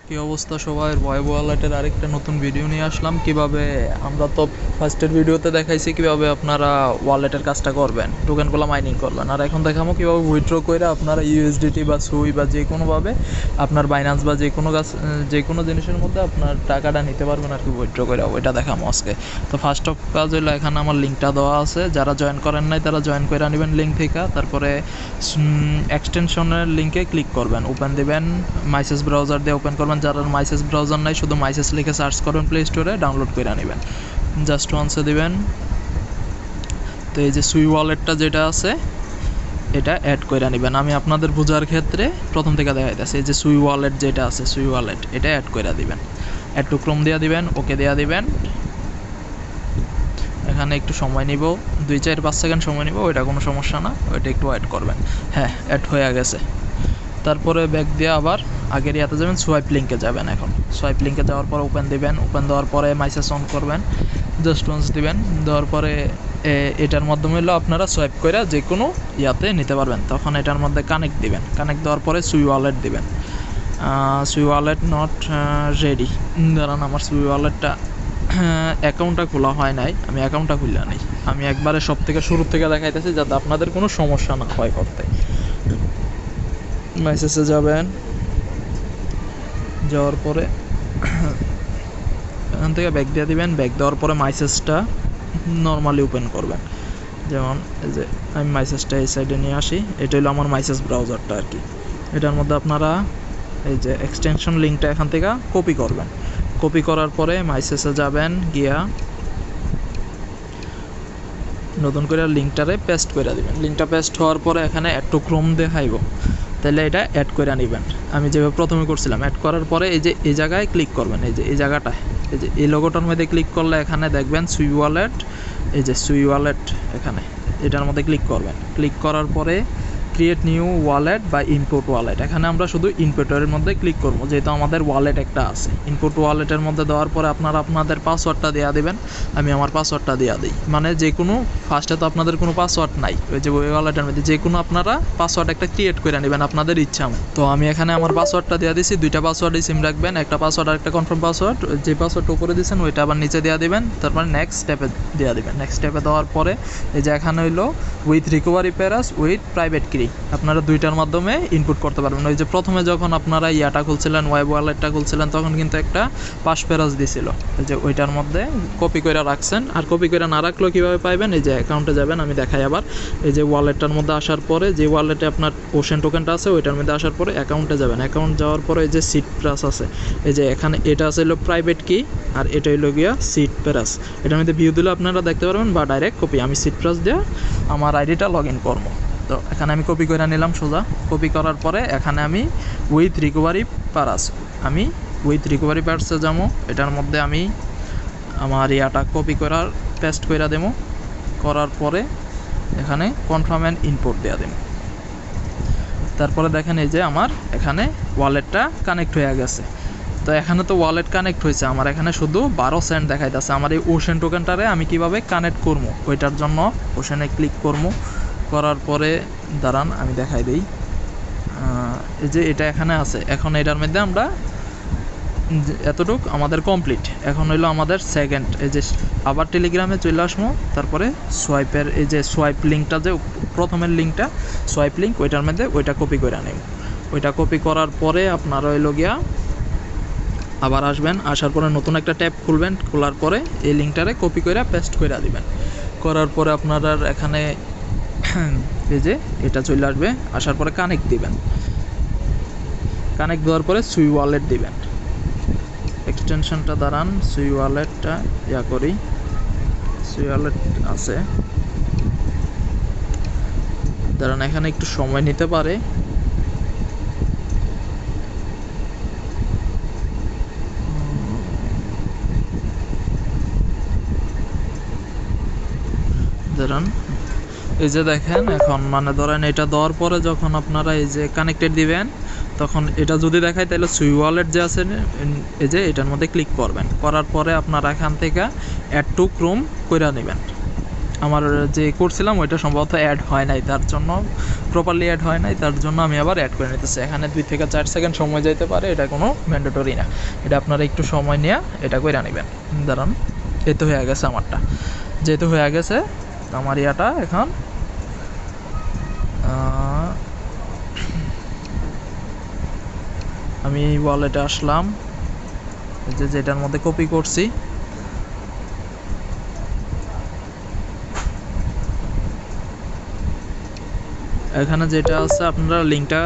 কি অবস্থা সবার? ভয়েব ওয়ালেটের আরেকটা নতুন ভিডিও নিয়ে আসলাম। কিভাবে আমরা তো ফার্স্টের ভিডিওতে দেখাইছি কিভাবে আপনারা ওয়ালেটের কাজটা করবেন, টোকেনগুলো মাইনিং করবেন। আর এখন দেখাবো কিভাবে উইথড্র করে আপনারা ইউএসডিটি বা সুই বা যে কোনোভাবে আপনার বাইন্যান্স বা যে কোনো জিনিসের মধ্যে আপনার টাকাটা নিতে পারবেন আর কি, উইথড্র করে ওইটা দেখাবো আজকে। তো ফার্স্ট অফ কাজ হলো, এখানে আমার লিঙ্কটা দেওয়া আছে, যারা জয়েন করেন নাই তারা জয়েন করে নেবেন লিঙ্ক থেকে। তারপরে এক্সটেনশনের লিঙ্কে ক্লিক করবেন, ওপেন দেবেন, মাইসেস ব্রাউজার দিয়ে ওপেন করবেন। যারা মাইসেস ব্রাউজার নাই শুধু মাইসেস লিখে সার্চ করবেন প্লে স্টোরে, ডাউনলোড করে নেবেন, জাস্ট ওয়ান্সে দিবেন। তো এই যে সুই ওয়ালেটটা যেটা আছে এটা অ্যাড করে নেবেন। আমি আপনাদের বোঝার ক্ষেত্রে প্রথম থেকে দেখাইতেছি। এই যে সুই ওয়ালেট যেটা আছে, সুই ওয়ালেট এটা অ্যাড করে দিবেন, অ্যাড টু ক্রোম দেওয়া দিবেন, ওকে দেওয়া দিবেন। এখানে একটু সময় নিব, 2-4-5 সেকেন্ড সময় নিব, ওইটা কোনো সমস্যা না, ওইটা একটু অ্যাড করবেন। হ্যাঁ, অ্যাড হয়ে গেছে। তারপরে ব্যাক দিয়ে আবার আগের ইয়াতে যাবেন, সোয়াইপ লিঙ্কে যাবেন। এখন সোয়াইপ লিঙ্কে যাওয়ার পর ওপেন দিবেন, ওপেন দেওয়ার পরে মাইসেস অন করবেন, জাস্ট ওয়ান্স দিবেন। দেওয়ার পরে এটার মাধ্যমে হলো আপনারা সোয়াইপ করে যে কোনো ইয়াতে নিতে পারবেন। তখন এটার মধ্যে কানেক্ট দিবেন, কানেক্ট দেওয়ার পরে সুই ওয়ালেট দিবেন। সুই ওয়ালেট নট রেডি। ধরেন আমার সুই ওয়ালেটটা অ্যাকাউন্টটা খোলা হয় নাই, আমি অ্যাকাউন্টটা খুলে নিই। আমি একবারে সব থেকে শুরু থেকে দেখাইতেছি যাতে আপনাদের কোনো সমস্যা না হয় করতে। মেসেজে যাবেন, যাওয়ার পরে এখান থেকে ব্যাক দিয়ে দিবেন, ব্যাক দেওয়ার পরে মাইসেজটা নর্মালি ওপেন করবেন। যেমন এই যে আমি মাইসেজটা এই সাইডে নিয়ে আসি, এটা হলো আমার মাইসেজ ব্রাউজারটা আর কি। এটার মধ্যে আপনারা এই যে এক্সটেনশন লিঙ্কটা এখান থেকে কপি করবেন। কপি করার পরে মাইসেজে যাবেন, গিয়া নতুন করে লিঙ্কটারে পেস্ট করে দিবেন। লিঙ্কটা পেস্ট হওয়ার পরে এখানে অ্যাড টু ক্রোম দেখাইব, তাহলে এটা অ্যাড করে নেবেন। আমি যেভাবে প্রথমে করছিলাম, অ্যাড করার পরে এই যে এই জায়গায় ক্লিক করবেন, এই যে এই জায়গাটায়, এই যে এই লোগোটার মধ্যে ক্লিক করলে এখানে দেখবেন সুই ওয়ালেট, এই যে সুই ওয়ালেট এখানে এটার মধ্যে ক্লিক করবেন। ক্লিক করার পরে ক্রিয়েট নিউ ওয়ালেট বা ইনপুট ওয়ালেট, এখানে আমরা শুধু ইনপুটের মধ্যে ক্লিক করবো, যেহেতু আমাদের ওয়ালেট একটা আছে। ইনপুট ওয়ালেটের মধ্যে দেওয়ার পরে আপনারা আপনাদের পাসওয়ার্ডটা দেওয়া দেবেন। আমি আমার পাসওয়ার্ডটা দেওয়া দিই, মানে যে কোনো ফার্স্টে তো আপনাদের কোনো পাসওয়ার্ড নাই, ওই যে ওই ওয়ালেটের মধ্যে যে কোনো আপনারা পাসওয়ার্ড একটা ক্রিয়েট করে নেবেন আপনাদের ইচ্ছা মতো। তো আমি এখানে আমার পাসওয়ার্ডটা দেওয়া দিয়েছি, 2টা পাসওয়ার্ডই সিম রাখবেন, একটা পাসওয়ার্ড আর একটা কনফার্ম পাসওয়ার্ড। যে পাসওয়ার্ড উপরে দিয়েছেন ওইটা আবার নিচে দেওয়া দিবেন, তারপরে নেক্সট স্টেপে দেওয়া দিবেন। নেক্সট স্টেপে দেওয়ার পরে এই যে এখানে হইলো উইথ রিকভারি প্যারাস উইথ প্রাইভেট কি, আপনারা দুইটার মাধ্যমে ইনপুট করতে পারবেন। ওই যে প্রথমে যখন আপনারা ইয়াটা খুলছিলেন, ওয়েব ওয়ালেটটা খুলছিলেন, তখন কিন্তু একটা পাস প্যারাস দিছিল, এই যে ওইটার মধ্যে কপি করে রাখছেন। আর কপি করে না রাখলেও কীভাবে পাইবেন, এই যে অ্যাকাউন্টে যাবেন, আমি দেখাই আবার। এই যে ওয়ালেটটার মধ্যে আসার পরে, যে ওয়ালেটে আপনার ওশেন টোকেনটা আছে ওইটার মধ্যে আসার পরে অ্যাকাউন্টে যাবেন। অ্যাকাউন্ট যাওয়ার পরে এই যে সিট প্যারাস আছে, এই যে এখানে এটা আছে হলো প্রাইভেট কি, আর এটা হইলো গিয়া সিট প্যারাস। এটার মধ্যে ভিউ দিলে আপনারা দেখতে পারবেন, বা ডাইরেক্ট কপি। আমি সিট প্যারাস দিয়ে আমার আইডিটা লগ ইন করবো। তো এখানে আমি কপি করে নিলাম সোজা। কপি করার পরে এখানে আমি উইথ রিকভারি প্যারাস, আমি উইথ রিকভারি প্যারাসে যাবো। এটার মধ্যে আমি আমার ইয়াটা কপি করার পেস্ট করে দেবো। করার পরে এখানে কনফার্ম অ্যান্ড ইনপুট দেওয়া দেবো। তারপরে দেখেন এই যে আমার এখানে ওয়ালেটটা কানেক্ট হয়ে গেছে। তো এখানে তো ওয়ালেট কানেক্ট হয়েছে, আমার এখানে শুধু 12 সেন্ট দেখাইতেছে। আমার এই ওশেন টোকেনটারে আমি কিভাবে কানেক্ট করবো, ওইটার জন্য ওশেনে ক্লিক করবো। করার পরে দাঁড়ান আমি দেখাই দিই, এই যে এটা এখানে আছে। এখন এটার মধ্যে আমরা এতটুক আমাদের কমপ্লিট। এখন হইলো আমাদের সেকেন্ড, এই যে আবার টেলিগ্রামে চলে আসবো। তারপরে সোয়াইপের এই যে সোয়াইপ লিঙ্কটা, যে প্রথমের লিঙ্কটা সোয়াইপ লিঙ্ক, ওইটার মধ্যে ওইটা কপি করে নেব। ওইটা কপি করার পরে আপনারা হইলো গিয়া আবার আসবেন, আসার পরে নতুন একটা ট্যাব খুলবেন। খোলার পরে এই লিঙ্কটারে কপি করে পেস্ট করে দিবেন। করার পরে আপনারা এখানে এই যে এটা চলে আসবে, আসার পরে কানেক্ট দিবেন। কানেক্ট দেওয়ার পরে সুই ওয়ালেট দিবেন। এক্সটেনশনটা দাঁড়ান, সুই ওয়ালেটটা ইয়া করি, সুই ওয়ালেট আছে দাঁড়ান, এখানে একটু সময় নিতে পারে। দাঁড়ান, এই যে দেখেন এখন মানে ধরেন এটা দেওয়ার পরে যখন আপনারা এই যে কানেক্টেড দিবেন, তখন এটা যদি দেখায় তাহলে সুই ওয়ালেট যে আছে এই যে এটার মধ্যে ক্লিক করবেন। করার পরে আপনারা এখান থেকে অ্যাড টু ক্রোম করে নেবেন। আমার যে করছিলাম ওইটা সম্ভবত অ্যাড হয় নাই, তার জন্য প্রপারলি অ্যাড হয় নাই, তার জন্য আমি আবার অ্যাড করে নিতেছি। এখানে 2 থেকে 4 সেকেন্ড সময় যাইতে পারে, এটা কোনো ম্যান্ডেটরি না, এটা আপনারা একটু সময় নিয়ে এটা করে নেবেন। দাঁড়ান, এই তো হয়ে গেছে আমারটা। যেহেতু হয়ে গেছে আমার ইয়াটা, এখন আমি ওয়ালেটে আসলাম, যেটার মধ্যে কপি করছি। এখানে যেটা আছে আপনারা লিঙ্কটা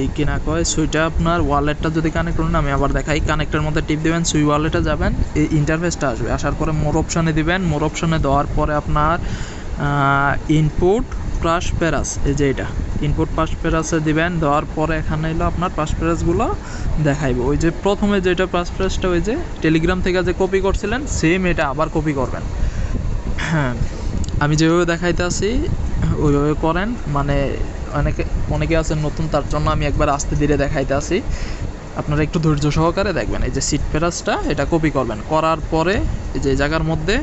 এই কিনা কয় সুইটা, আপনার ওয়ালেটটা যদি কানেক্ট করুন, আমি আবার দেখাই। কানেক্টের মধ্যে টিপ দেবেন, সুই ওয়ালেটে যাবেন, এই ইন্টারফেসটা আসবে। আসার পরে মোর অপশানে দিবেন, মোর অপশানে দেওয়ার পরে আপনার ইনপুট প্লাস প্যারাস, এই যে এটা ইনপুট পাস প্যারাসে দিবেন। দেওয়ার পরে এখানে এলো আপনার পাস প্যারাসগুলো দেখাইব। ওই যে প্রথমে যেটা পাস প্যারাসটা ওই যে টেলিগ্রাম থেকে যে কপি করছিলেন, সেম এটা আবার কপি করবেন। হ্যাঁ, আমি যেভাবে দেখাইতে আসি ওইভাবে করেন। মানে অনেকে আছেন নতুন, তার জন্য আমি একবার আস্তে ধীরে দেখাইতে আসি, আপনারা একটু ধৈর্য সহকারে দেখবেন। এই যে সিট প্যারাসটা এটা কপি করবেন, করার পরে এই যে জায়গার মধ্যে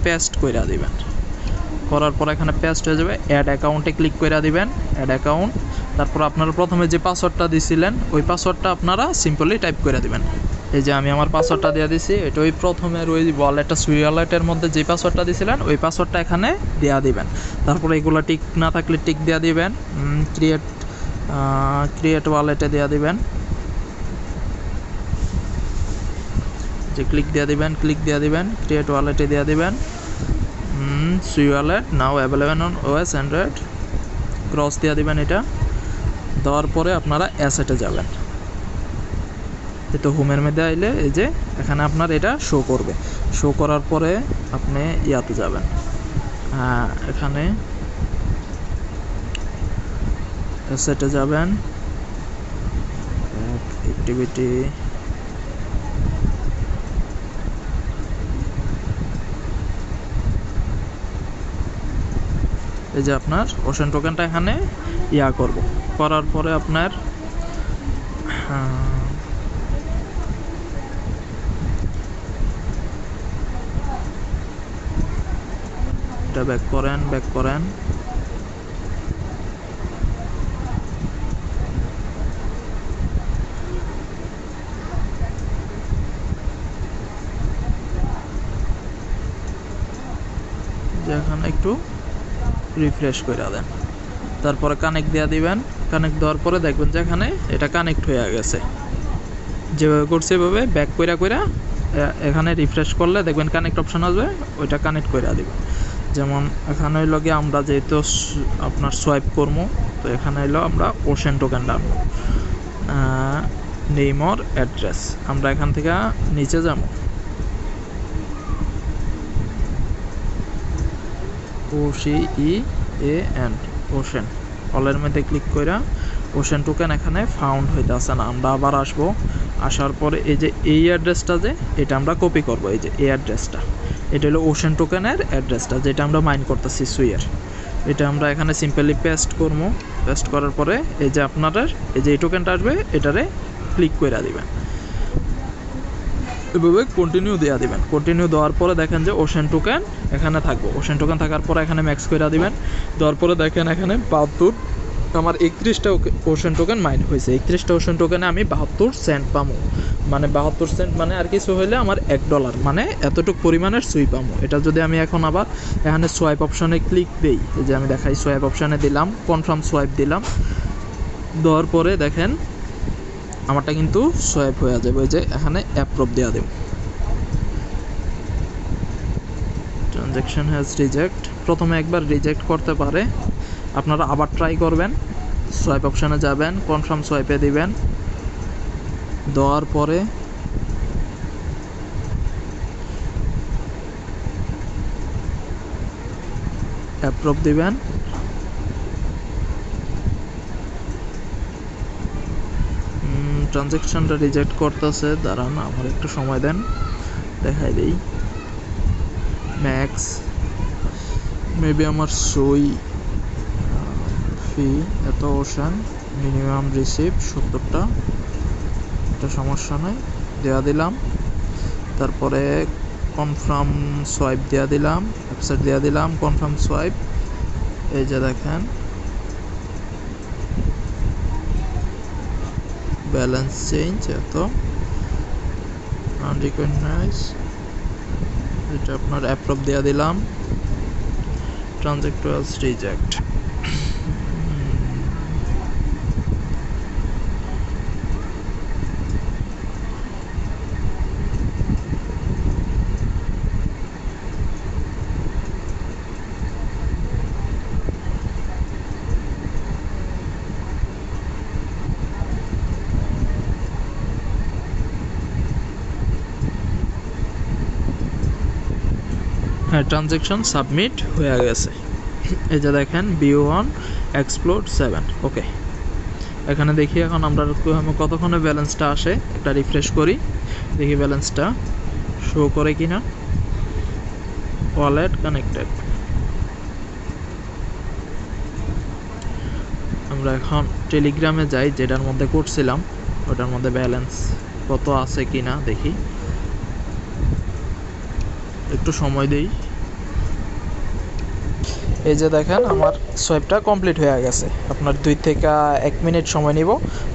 পেস্ট কইরা দিবেন। করার পর এখানে পেস্ট হয়ে যাবে। অ্যাড অ্যাকাউন্টে ক্লিক করে দিবেন, অ্যাড অ্যাকাউন্ট। তারপর আপনারা প্রথমে যে পাসওয়ার্ডটা দিছিলেন ওই পাসওয়ার্ডটা আপনারা সিম্পলি টাইপ করে দিবেন। এই যে আমি আমার পাসওয়ার্ডটা দিয়ে দিছি, এটা ওই প্রথমের ওই ওয়ালেটটা সুই ওয়ালেটের মধ্যে যে পাসওয়ার্ডটা দিছিলেন ওই পাসওয়ার্ডটা এখানে দেওয়া দিবেন। তারপরে এগুলো টিক না থাকলে টিক দেওয়া দিবেন। ক্রিয়েট ওয়ালেটে দেওয়া দিবেন, যে ক্লিক দেওয়া দিবেন, ক্রিয়েট ওয়ালেটে দেওয়া দিবেন। সুই wallet now available on OS Android, cross দিয়ে দিবেন। এটা দেওয়ার পরে আপনারা অ্যাসেটে যাবেন। এই তো হোমের মধ্যে আইলে এই যে এখানে আপনার এটা শো করবে। শো করার পরে আপনি ইয়াতে যাবেন, এখানে অ্যাসেটে যাবেন, অ্যাক্টিভিটি, এই যে আপনার ওশন টোকেনটা এখানে ইয়া করব। করার পরে আপনার এটা ব্যাক করেন। এখানে একটু রিফ্রেশ করে দেন, তারপরে কানেক্ট দিয়ে দিবেন। কানেক্ট দেওয়ার পরে দেখবেন যে এখানে এটা কানেক্ট হয়ে গেছে। যেভাবে করছে এভাবে ব্যাক কইরা এখানে রিফ্রেশ করলে দেখবেন কানেক্ট অপশন আসবে, ওইটা কানেক্ট করে দিবেন। যেমন এখানে হইল গিয়ে আমরা যেহেতু আপনার সোয়াইপ করবো, তো এখানে হইলো আমরা ওশন টোকেন ডানবো, নেম অর অ্যাড্রেস। আমরা এখান থেকে নিচে যাবো, OCEAN ওশন, অলের মধ্যে ক্লিক করে ওশন টোকেন এখানে ফাউন্ড হইতে আসে না। আমরা আবার আসবো, আসার পরে এই যে এই অ্যাড্রেসটা যে এটা আমরা কপি করব। এই যে এই অ্যাড্রেসটা, এটা হলো ওশন টোকেনের অ্যাড্রেসটা যেটা আমরা মাইন করতেছি সুইয়ের। এটা আমরা এখানে সিম্পলি পেস্ট করবো। পেস্ট করার পরে এই যে আপনাদের এই যে এই টোকেনটা আসবে, এটারে ক্লিক করে দিবেন, এভাবে কন্টিনিউ দেওয়া দিবেন। কন্টিনিউ দেওয়ার পরে দেখেন যে ওশন টোকেন এখানে থাকবে। ওশন টোকেন থাকার পরে এখানে ম্যাক্স করে দিবেন। দেওয়ার পরে দেখেন এখানে 72, আমার 31টা ওশন টোকেন মাইন হয়েছে। 31টা ওশন টোকেনে আমি 72 সেন্ট পামো। মানে 72 সেন্ট মানে আর কিছু হইলে আমার $1, মানে এতটুকু পরিমাণের সুই পামো। এটা যদি আমি এখন আবার এখানে সোয়াইপ অপশনে ক্লিক দিই, এই যে আমি দেখাই, সোয়াইপ অপশানে দিলাম, কনফার্ম সোয়াইপ দিলাম। দেওয়ার পরে দেখেন আমারটা কিন্তু সোয়াইপ হয়ে যাবে। ওই যে এখানে অ্যাপ্রুভ দেওয়া দেব, ট্রানজ্যাকশন হ্যাজ রিজেক্ট। প্রথমে একবার রিজেক্ট করতে পারে, আপনারা আবার ট্রাই করবেন। সোয়াইপ অপশানে যাবেন, কনফার্ম সোয়াইপে দিবেন। দেওয়ার পরে অ্যাপ্রুভ দিবেন। ট্রানজ্যাকশনটা রিজেক্ট করতেছে, দাঁড়ান আমার একটু সময় দেন, দেখাই দিই। ম্যাক্স মেবি আমার সুই ফি এত ওশান, মিনিমাম রিসিভ 70টা, এটা সমস্যা নয়, দেওয়া দিলাম। তারপরে কনফার্ম সোয়াইপ দেওয়া দিলাম, ওয়েবসাইট দেওয়া দিলাম, কনফার্ম সোয়াইপ। এই যে দেখেন ব্যালেন্স চেঞ্জ এত আনরিকগনাইজ, এটা আপনার অ্যাপ্রুভ দেওয়া দিলাম, ট্রানজ্যাক্ট ওয়াজ রিজেক্ট। হ্যাঁ, ট্রানজ্যাকশন সাবমিট হয়ে গেছে। এই যে দেখেন B1 এক্সপ্লোড 7। ওকে, এখানে দেখি এখন আমরা কতক্ষণে ব্যালেন্সটা আসে, একটা রিফ্রেশ করি, দেখি ব্যালেন্সটা শো করে কিনা। Wallet connected. আমরা এখন টেলিগ্রামে যাই, যেটার মধ্যে করছিলাম ওটার মধ্যে ব্যালেন্স কত আছে কিনা দেখি, একটু সময় দেই। এই যে দেখেন আমার সোয়াইপটা কমপ্লিট হয়ে গেছে। আপনার 2 থেকে 1 মিনিট সময় নিব,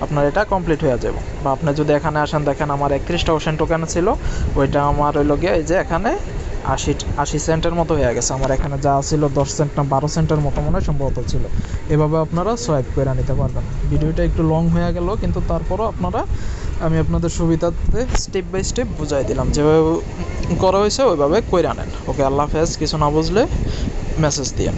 আপনার এটা কমপ্লিট হয়ে যাবে। বা আপনি যদি এখানে আসেন, দেখেন আমার 31টা ওশেন টোকেন ছিল, ওইটা আমার হইল গিয়ে এই যে এখানে 80 সেন্টের মতো হয়ে গেছে। আমার এখানে যা ছিল 10 সেন্ট না 12 সেন্টের মতো মনে হয় সম্ভবত ছিল। এভাবে আপনারা সোয়াইপ করে নিতে পারবেন। ভিডিওটা একটু লং হয়ে গেল, কিন্তু তারপরও আমি আপনাদের সুবিধাতে স্টেপ বাই স্টেপ বুঝাই দিলাম, যেভাবে করা হয়েছে ওইভাবে কইরা নেন। ওকে, আল্লাহ হাফেজ। কিছু না বুঝলে মেসেজ দিয়েন।